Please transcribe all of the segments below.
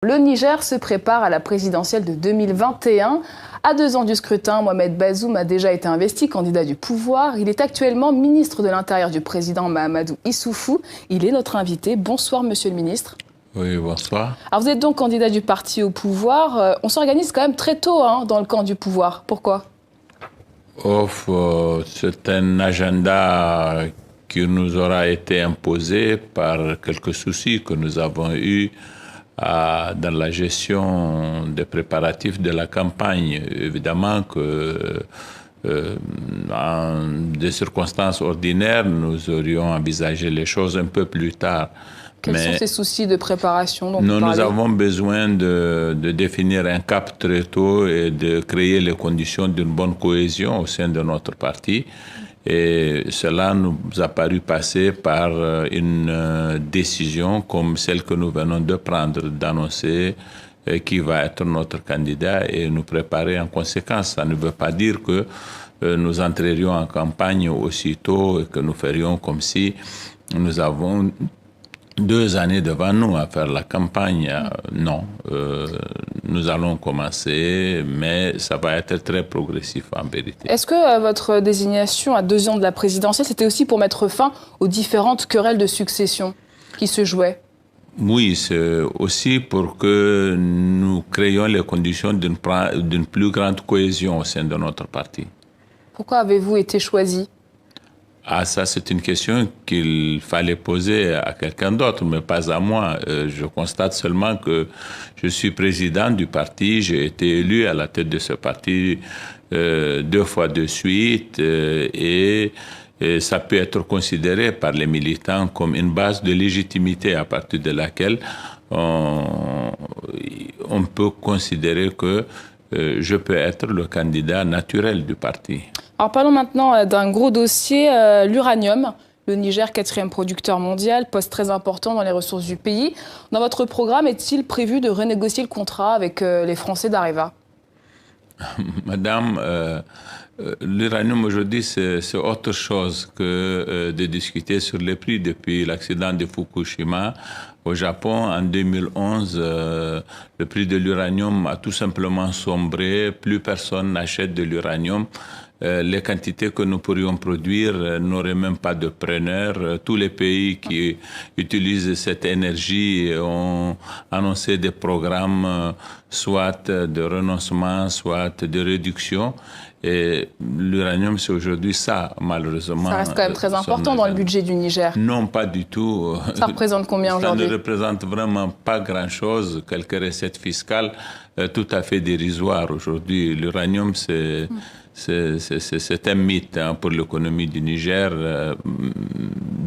Le Niger se prépare à la présidentielle de 2021. À 2 ans du scrutin, Mohamed Bazoum a déjà été investi candidat du pouvoir. Il est actuellement ministre de l'Intérieur du président Mahamadou Issoufou. Il est notre invité. Bonsoir, monsieur le ministre. Oui, bonsoir. Alors vous êtes donc candidat du parti au pouvoir. On s'organise quand même très tôt dans le camp du pouvoir. Pourquoi ? C'est un agenda qui nous aura été imposé par quelques soucis que nous avons eus dans la gestion des préparatifs de la campagne. Évidemment que dans des circonstances ordinaires, nous aurions envisagé les choses un peu plus tard. Quels sont ces soucis de préparation dont vous parlez ? Nous avons besoin de définir un cap très tôt et de créer les conditions d'une bonne cohésion au sein de notre parti. Et cela nous a paru passer par une décision comme celle que nous venons de prendre, d'annoncer qui va être notre candidat et nous préparer en conséquence. Ça ne veut pas dire que nous entrerions en campagne aussitôt et que nous ferions comme si nous avons 2 années devant nous à faire la campagne. Non, nous allons commencer, mais ça va être très progressif en vérité. Est-ce que votre désignation à 2 ans de la présidentielle, c'était aussi pour mettre fin aux différentes querelles de succession qui se jouaient ? Oui, c'est aussi pour que nous créions les conditions d'une plus grande cohésion au sein de notre parti. Pourquoi avez-vous été choisi ? Ah, ça, c'est une question qu'il fallait poser à quelqu'un d'autre, mais pas à moi. Je constate seulement que je suis président du parti. J'ai été élu à la tête de ce parti 2 fois de suite et ça peut être considéré par les militants comme une base de légitimité à partir de laquelle on peut considérer que je peux être le candidat naturel du parti. Alors parlons maintenant d'un gros dossier, l'uranium. Le Niger, 4e producteur mondial, poste très important dans les ressources du pays. Dans votre programme, est-il prévu de renégocier le contrat avec les Français d'Areva ? Madame, l'uranium aujourd'hui, c'est autre chose que de discuter sur les prix. Depuis l'accident de Fukushima au Japon en 2011, le prix de l'uranium a tout simplement sombré. Plus personne n'achète de l'uranium. Les quantités que nous pourrions produire n'auraient même pas de preneurs. Tous les pays qui utilisent cette énergie ont annoncé des programmes soit de renoncement, soit de réduction. Et l'uranium, c'est aujourd'hui ça, malheureusement. Ça reste quand même très important dans le budget du Niger. Non, pas du tout. Ça représente combien aujourd'hui ? Ça ne représente vraiment pas grand-chose. Quelques recettes fiscales tout à fait dérisoires aujourd'hui. L'uranium, c'est un mythe pour l'économie du Niger.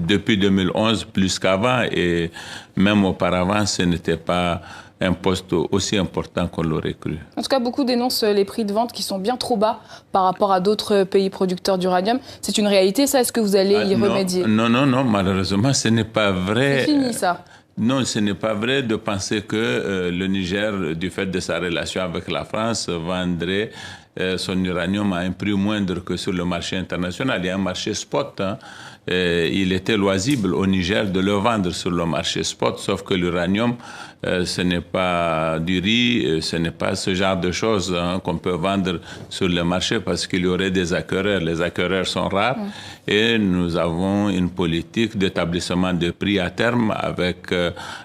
Depuis 2011, plus qu'avant, et même auparavant, ce n'était pas un poste aussi important qu'on l'aurait cru. En tout cas, beaucoup dénoncent les prix de vente qui sont bien trop bas par rapport à d'autres pays producteurs d'uranium. C'est une réalité, ça ? Est-ce que vous allez y remédier ? Non, malheureusement, ce n'est pas vrai. C'est fini, ça. Non, ce n'est pas vrai de penser que le Niger, du fait de sa relation avec la France, vendrait son uranium à un prix moindre que sur le marché international. Il y a un marché spot. Il était loisible au Niger de le vendre sur le marché spot, sauf que l'uranium, ce n'est pas du riz, ce n'est pas ce genre de choses qu'on peut vendre sur le marché parce qu'il y aurait des acquéreurs. Les acquéreurs sont rares et nous avons une politique d'établissement de prix à terme avec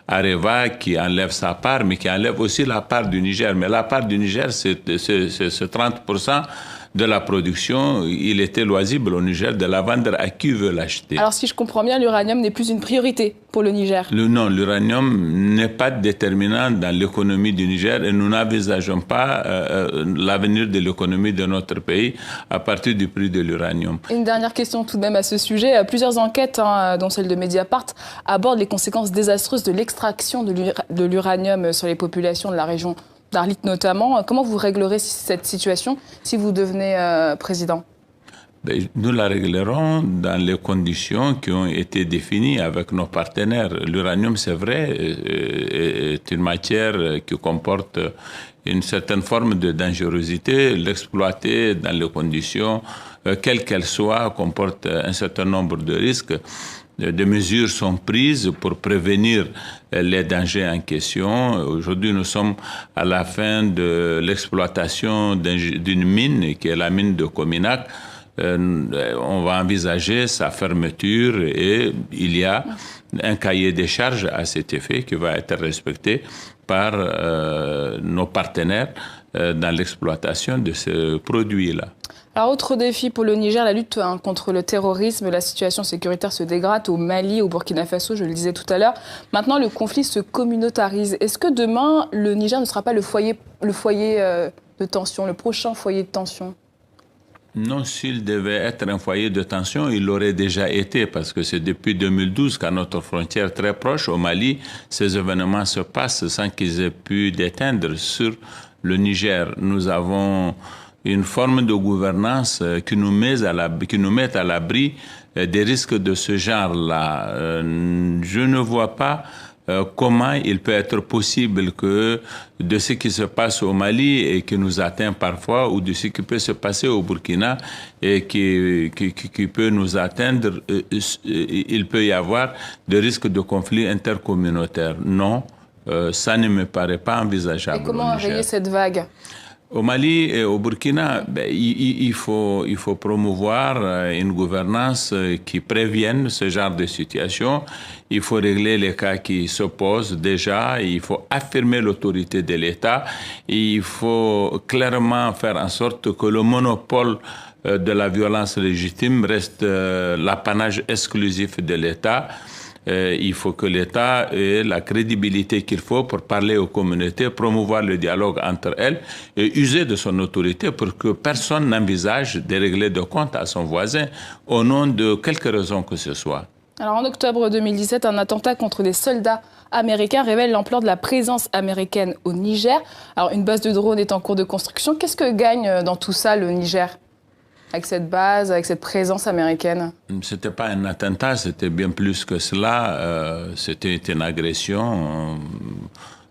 Areva qui enlève sa part, mais qui enlève aussi la part du Niger. Mais la part du Niger, c'est 30% de la production. Il était loisible au Niger de la vendre à qui veut l'acheter. Alors si je comprends bien, l'uranium n'est plus une priorité pour le Niger. Non, l'uranium n'est pas déterminant dans l'économie du Niger et nous n'envisageons pas l'avenir de l'économie de notre pays à partir du prix de l'uranium. Une dernière question tout de même à ce sujet. Plusieurs enquêtes, dont celle de Mediapart, abordent les conséquences désastreuses de l'extraction de l'uranium sur les populations de la région d'Arlit notamment. Comment vous réglerez cette situation si vous devenez président ? Nous la réglerons dans les conditions qui ont été définies avec nos partenaires. L'uranium, c'est vrai, est une matière qui comporte une certaine forme de dangerosité. L'exploiter dans les conditions, quelles qu'elles soient, comporte un certain nombre de risques. des mesures sont prises pour prévenir les dangers en question. Aujourd'hui, nous sommes à la fin de l'exploitation d'une mine, qui est la mine de Cominac. On va envisager sa fermeture et il y a un cahier des charges à cet effet qui va être respecté par nos partenaires dans l'exploitation de ce produit-là. Alors, autre défi pour le Niger, la lutte contre le terrorisme. La situation sécuritaire se dégrade au Mali, au Burkina Faso, je le disais tout à l'heure. Maintenant, le conflit se communautarise. Est-ce que demain, le Niger ne sera pas le foyer de tension, le prochain foyer de tension? Non, s'il devait être un foyer de tension, il l'aurait déjà été, parce que c'est depuis 2012 qu'à notre frontière très proche, au Mali, ces événements se passent sans qu'ils aient pu déteindre sur le Niger. Nous avons une forme de gouvernance qui nous met à l'abri des risques de ce genre-là. Je ne vois pas comment il peut être possible que de ce qui se passe au Mali et qui nous atteint parfois, ou de ce qui peut se passer au Burkina et qui peut nous atteindre, il peut y avoir des risques de conflits intercommunautaires. Non, ça ne me paraît pas envisageable. Et comment enrayer cette vague ? Au Mali et au Burkina, il faut promouvoir une gouvernance qui prévienne ce genre de situation. Il faut régler les cas qui se posent déjà. Il faut affirmer l'autorité de l'État. Il faut clairement faire en sorte que le monopole de la violence légitime reste l'apanage exclusif de l'État. Il faut que l'État ait la crédibilité qu'il faut pour parler aux communautés, promouvoir le dialogue entre elles et user de son autorité pour que personne n'envisage de régler de compte à son voisin au nom de quelque raison que ce soit. Alors en octobre 2017, un attentat contre des soldats américains révèle l'ampleur de la présence américaine au Niger. Alors une base de drones est en cours de construction. Qu'est-ce que gagne dans tout ça le Niger ? Avec cette base, avec cette présence américaine? Ce n'était pas un attentat, c'était bien plus que cela. C'était une agression.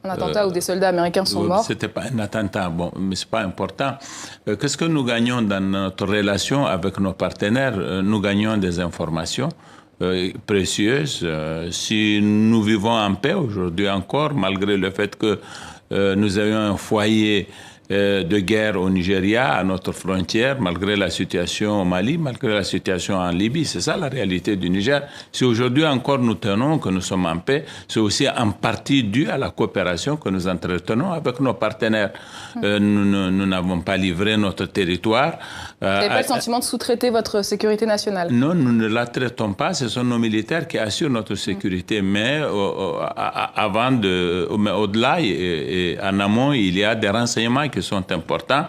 Un attentat où des soldats américains sont morts? Ce n'était pas un attentat, bon, mais ce n'est pas important. Qu'est-ce que nous gagnons dans notre relation avec nos partenaires? Nous gagnons des informations précieuses. Si nous vivons en paix aujourd'hui encore, malgré le fait que nous ayons un foyer de guerre au Nigeria, à notre frontière, malgré la situation au Mali, malgré la situation en Libye. C'est ça la réalité du Niger. Si aujourd'hui encore nous tenons que nous sommes en paix, c'est aussi en partie dû à la coopération que nous entretenons avec nos partenaires. Nous n'avons pas livré notre territoire. Vous n'avez pas le sentiment de sous-traiter votre sécurité nationale? Non, nous ne la traitons pas. Ce sont nos militaires qui assurent notre sécurité. Mais au-delà et en amont, il y a des renseignements qui sont importants.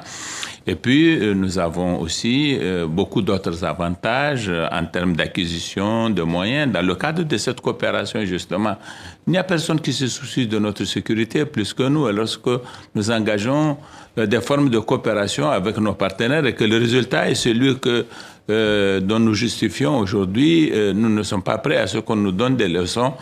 Et puis, nous avons aussi beaucoup d'autres avantages en termes d'acquisition de moyens. Dans le cadre de cette coopération, justement, il n'y a personne qui se soucie de notre sécurité plus que nous. Et lorsque nous engageons des formes de coopération avec nos partenaires et que le résultat est celui dont nous justifions aujourd'hui, nous ne sommes pas prêts à ce qu'on nous donne des leçons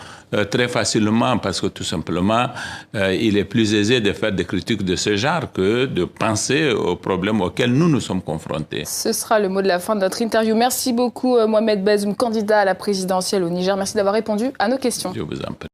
très facilement, parce que tout simplement, il est plus aisé de faire des critiques de ce genre que de penser aux problèmes auxquels nous sommes confrontés. Ce sera le mot de la fin de notre interview. Merci beaucoup Mohamed Bazoum, candidat à la présidentielle au Niger. Merci d'avoir répondu à nos questions. Je vous en prie.